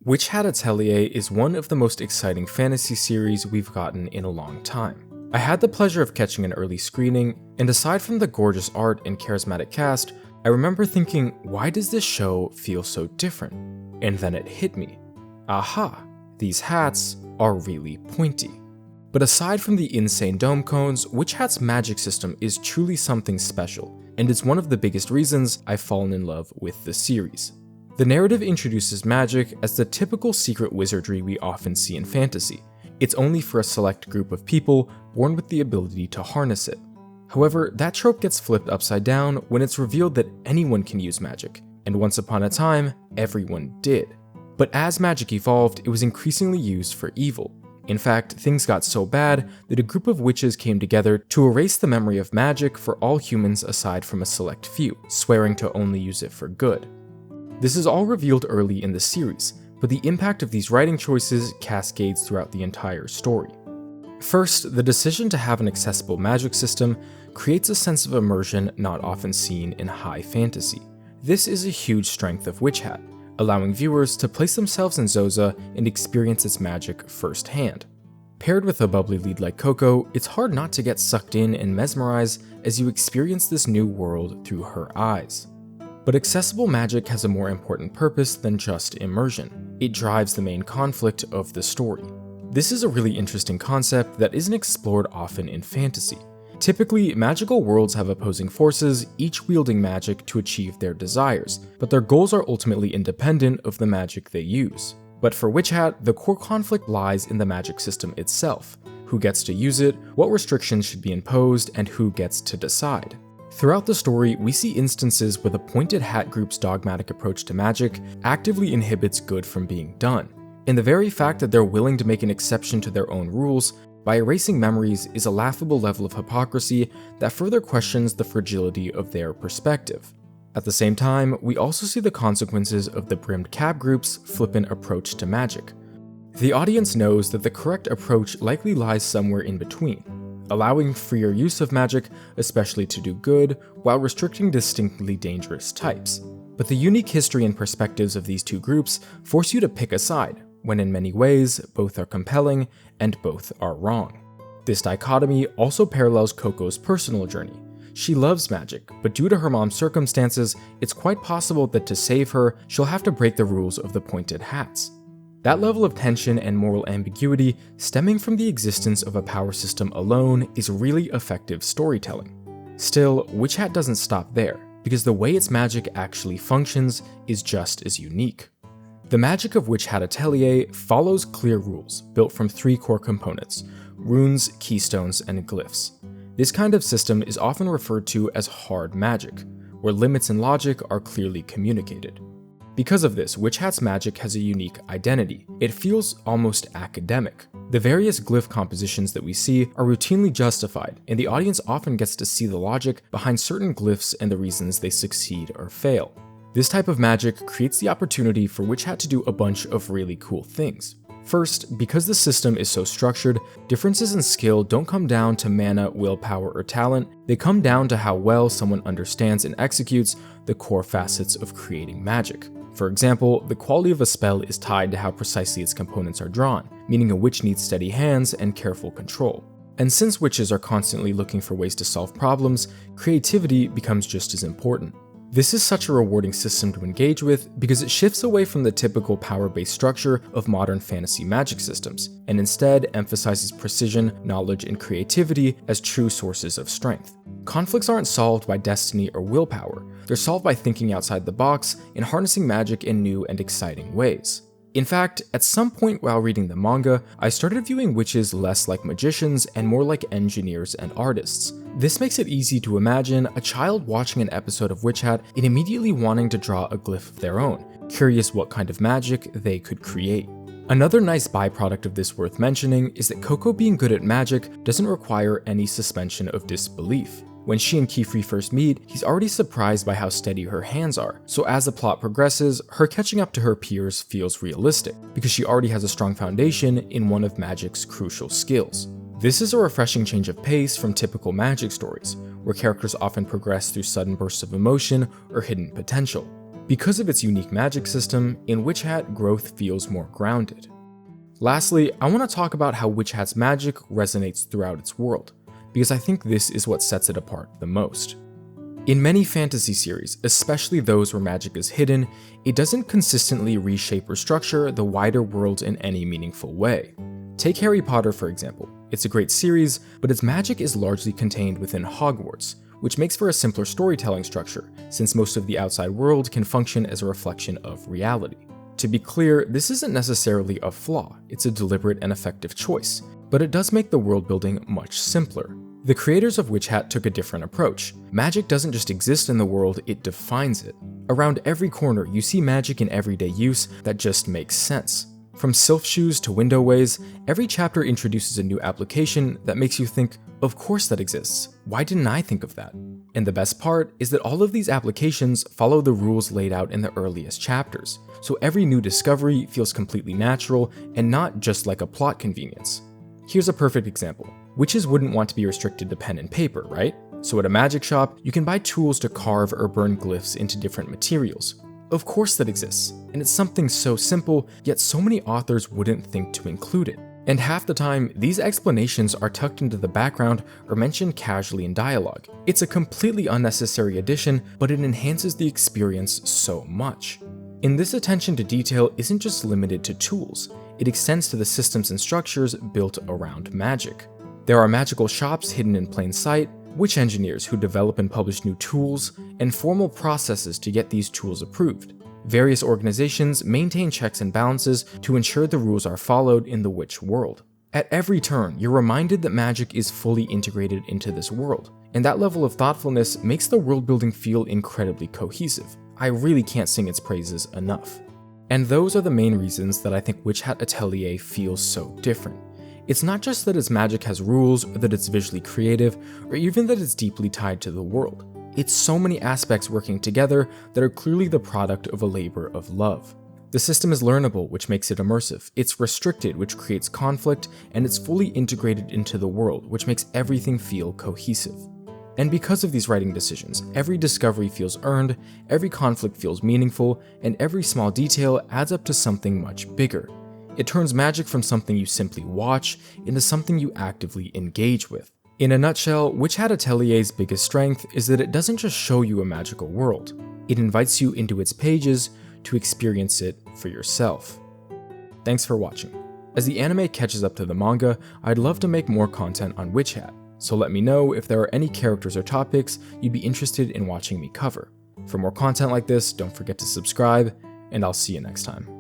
Witch Hat Atelier is one of the most exciting fantasy series we've gotten in a long time. I had the pleasure of catching an early screening, and aside from the gorgeous art and charismatic cast, I remember thinking, why does this show feel so different? And then it hit me. Aha, these hats are really pointy. But aside from the insane dome cones, Witch Hat's magic system is truly something special, and it's one of the biggest reasons I've fallen in love with the series. The narrative introduces magic as the typical secret wizardry we often see in fantasy. It's only for a select group of people born with the ability to harness it. However, that trope gets flipped upside down when it's revealed that anyone can use magic, and once upon a time, everyone did. But as magic evolved, it was increasingly used for evil. In fact, things got so bad that a group of witches came together to erase the memory of magic for all humans aside from a select few, swearing to only use it for good. This is all revealed early in the series, but the impact of these writing choices cascades throughout the entire story. First, the decision to have an accessible magic system creates a sense of immersion not often seen in high fantasy. This is a huge strength of Witch Hat, allowing viewers to place themselves in Zoza and experience its magic firsthand. Paired with a bubbly lead like Coco, it's hard not to get sucked in and mesmerized as you experience this new world through her eyes. But accessible magic has a more important purpose than just immersion. It drives the main conflict of the story. This is a really interesting concept that isn't explored often in fantasy. Typically, magical worlds have opposing forces, each wielding magic to achieve their desires, but their goals are ultimately independent of the magic they use. But for Witch Hat, the core conflict lies in the magic system itself. Who gets to use it, what restrictions should be imposed, and who gets to decide. Throughout the story, we see instances where the Pointed Hat group's dogmatic approach to magic actively inhibits good from being done. And the very fact that they're willing to make an exception to their own rules by erasing memories is a laughable level of hypocrisy that further questions the fragility of their perspective. At the same time, we also see the consequences of the Brimmed Cap group's flippant approach to magic. The audience knows that the correct approach likely lies somewhere in between, allowing freer use of magic, especially to do good, while restricting distinctly dangerous types. But the unique history and perspectives of these two groups force you to pick a side, when in many ways, both are compelling and both are wrong. This dichotomy also parallels Coco's personal journey. She loves magic, but due to her mom's circumstances, it's quite possible that to save her, she'll have to break the rules of the Pointed Hats. That level of tension and moral ambiguity stemming from the existence of a power system alone is really effective storytelling. Still, Witch Hat doesn't stop there, because the way its magic actually functions is just as unique. The magic of Witch Hat Atelier follows clear rules built from three core components: runes, keystones, and glyphs. This kind of system is often referred to as hard magic, where limits and logic are clearly communicated. Because of this, Witch Hat's magic has a unique identity. It feels almost academic. The various glyph compositions that we see are routinely justified, and the audience often gets to see the logic behind certain glyphs and the reasons they succeed or fail. This type of magic creates the opportunity for Witch Hat to do a bunch of really cool things. First, because the system is so structured, differences in skill don't come down to mana, willpower, or talent, they come down to how well someone understands and executes the core facets of creating magic. For example, the quality of a spell is tied to how precisely its components are drawn, meaning a witch needs steady hands and careful control. And since witches are constantly looking for ways to solve problems, creativity becomes just as important. This is such a rewarding system to engage with because it shifts away from the typical power-based structure of modern fantasy magic systems, and instead emphasizes precision, knowledge, and creativity as true sources of strength. Conflicts aren't solved by destiny or willpower, they're solved by thinking outside the box and harnessing magic in new and exciting ways. In fact, at some point while reading the manga, I started viewing witches less like magicians and more like engineers and artists. This makes it easy to imagine a child watching an episode of Witch Hat and immediately wanting to draw a glyph of their own, curious what kind of magic they could create. Another nice byproduct of this worth mentioning is that Coco being good at magic doesn't require any suspension of disbelief. When she and Kiefer first meet, he's already surprised by how steady her hands are, so as the plot progresses, her catching up to her peers feels realistic, because she already has a strong foundation in one of magic's crucial skills. This is a refreshing change of pace from typical magic stories, where characters often progress through sudden bursts of emotion or hidden potential. Because of its unique magic system, in Witch Hat, growth feels more grounded. Lastly, I want to talk about how Witch Hat's magic resonates throughout its world, because I think this is what sets it apart the most. In many fantasy series, especially those where magic is hidden, it doesn't consistently reshape or structure the wider world in any meaningful way. Take Harry Potter for example. It's a great series, but its magic is largely contained within Hogwarts, which makes for a simpler storytelling structure, since most of the outside world can function as a reflection of reality. To be clear, this isn't necessarily a flaw, it's a deliberate and effective choice, but it does make the world building much simpler. The creators of Witch Hat took a different approach. Magic doesn't just exist in the world, it defines it. Around every corner, you see magic in everyday use that just makes sense. From sylph shoes to window ways, every chapter introduces a new application that makes you think, of course that exists, why didn't I think of that? And the best part is that all of these applications follow the rules laid out in the earliest chapters, so every new discovery feels completely natural and not just like a plot convenience. Here's a perfect example. Witches wouldn't want to be restricted to pen and paper, right? So at a magic shop, you can buy tools to carve or burn glyphs into different materials. Of course that exists, and it's something so simple, yet so many authors wouldn't think to include it. And half the time, these explanations are tucked into the background or mentioned casually in dialogue. It's a completely unnecessary addition, but it enhances the experience so much. And this attention to detail isn't just limited to tools, it extends to the systems and structures built around magic. There are magical shops hidden in plain sight, witch engineers who develop and publish new tools, and formal processes to get these tools approved. Various organizations maintain checks and balances to ensure the rules are followed in the witch world. At every turn, you're reminded that magic is fully integrated into this world, and that level of thoughtfulness makes the world building feel incredibly cohesive. I really can't sing its praises enough. And those are the main reasons that I think Hat Atelier feels so different. It's not just that its magic has rules, or that it's visually creative, or even that it's deeply tied to the world. It's so many aspects working together that are clearly the product of a labor of love. The system is learnable, which makes it immersive, it's restricted, which creates conflict, and it's fully integrated into the world, which makes everything feel cohesive. And because of these writing decisions, every discovery feels earned, every conflict feels meaningful, and every small detail adds up to something much bigger. It turns magic from something you simply watch into something you actively engage with. In a nutshell, Hat Atelier's biggest strength is that it doesn't just show you a magical world, it invites you into its pages to experience it for yourself. Thanks for watching. As the anime catches up to the manga, I'd love to make more content on Witch Hat, so let me know if there are any characters or topics you'd be interested in watching me cover. For more content like this, don't forget to subscribe, and I'll see you next time.